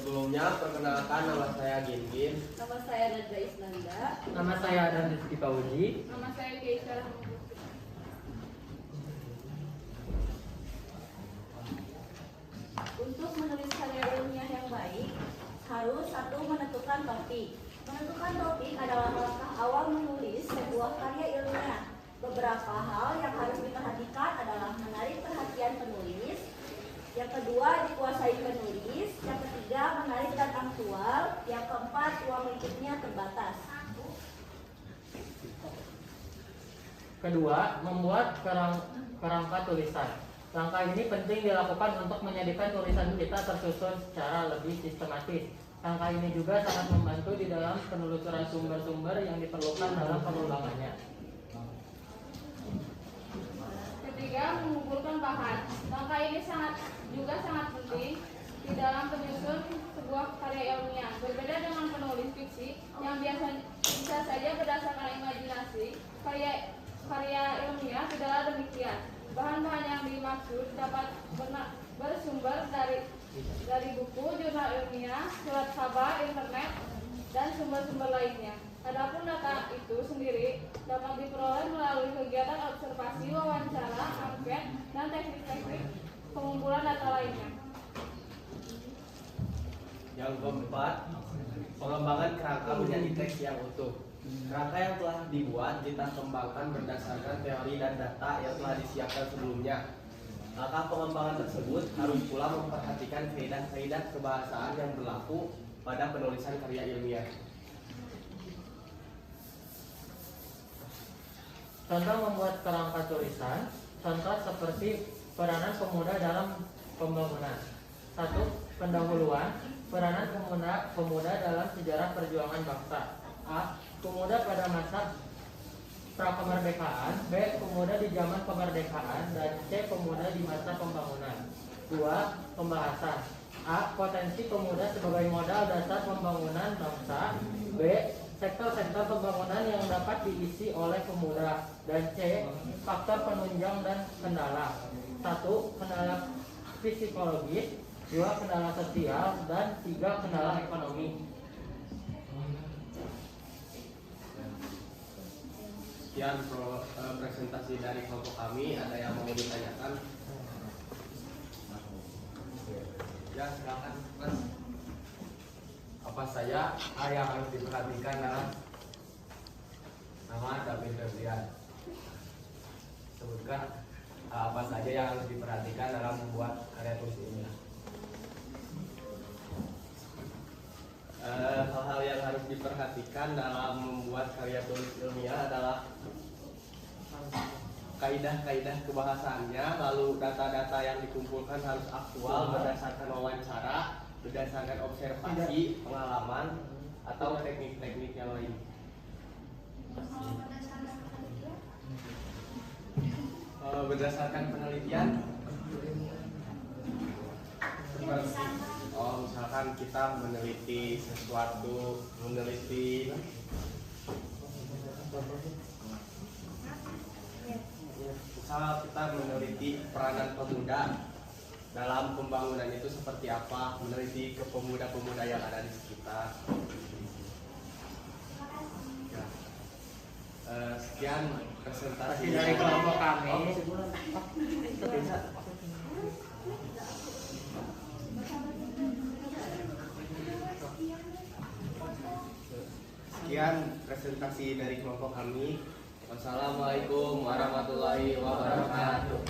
Sebelumnya, perkenalkan nama saya Gin. Nama saya Nadra Isnanda. Nama saya Adam Rizky Pauji. Nama saya Keisha. Untuk menulis karya ilmiah yang baik, harus satu menentukan topik. Menentukan topik adalah langkah awal menulis sebuah karya ilmiah. Beberapa hal yang harus diperhatikan adalah menarik perhatian penulis. Yang kedua, dikuasai penulis. Yang ketiga, menarik dan aktual. Yang keempat, ruang lingkupnya terbatas. Kedua, membuat kerangka tulisan. Langkah ini penting dilakukan untuk menjadikan tulisan kita tersusun secara lebih sistematis. Langkah ini juga sangat membantu di dalam penelusuran sumber-sumber yang diperlukan dalam pengembangannya. Ketiga, mengumpulkan bahan. Langkah ini juga sangat penting di dalam penyusun sebuah karya ilmiah. Berbeda dengan penulis fiksi yang bisa saja berdasarkan imajinasi, karya ilmiah tidaklah demikian. Bahan-bahan yang dimaksud dapat bersumber dari buku, jurnal ilmiah, surat kabar, internet, dan sumber-sumber lainnya. Adapun data itu sendiri dapat diperoleh melalui kegiatan observasi, wawancara, angket, dan teknik-teknik pengumpulan data lainnya. Yang keempat, pengembangan kerangka menjadi teks yang utuh. Kerangka yang telah dibuat kita kembangkan berdasarkan teori dan data yang telah disiapkan sebelumnya. Langkah pengembangan tersebut harus pula memperhatikan kaidah-kaidah kebahasaan yang berlaku pada penulisan karya ilmiah. Contoh membuat kerangka tulisan. Contoh seperti peranan pemuda dalam pembangunan. 1. Pendahuluan. Peranan pemuda dalam sejarah perjuangan bangsa. A. Pemuda pada masa prakemerdekaan. B. Pemuda di zaman kemerdekaan. Dan C. Pemuda di masa pembangunan. 2. Pembahasan. A. Potensi pemuda sebagai modal dasar pembangunan bangsa. B. Sektor-sektor pembangunan yang dapat diisi oleh pemuda. Dan C. Faktor penunjang dan kendala. 1. Kendala psikologis. 2. Kendala sosial. Dan 3. Kendala ekonomi. Sekian presentasi dari kelompok kami. Ada yang mau ditanyakan? Ya, silakan, Mas. Apa saja hal yang harus diperhatikan dalam nama David Febrian? Sebutkan apa saja yang harus diperhatikan dalam membuat karya tulis ini. Hal-hal yang harus diperhatikan dalam membuat karya tulis ilmiah adalah kaidah-kaidah kebahasaannya, lalu data-data yang dikumpulkan harus aktual berdasarkan wawancara, berdasarkan observasi, pengalaman, atau teknik-teknik yang lain. Berdasarkan penelitian, misalkan kita meneliti sesuatu, misal kita meneliti peranan pemuda dalam pembangunan itu seperti apa, meneliti ke pemuda-pemuda yang ada di sekitar. Ya. Sekian presentasi Dari kelompok kami. Sekian presentasi dari kelompok kami. Wassalamualaikum warahmatullahi wabarakatuh.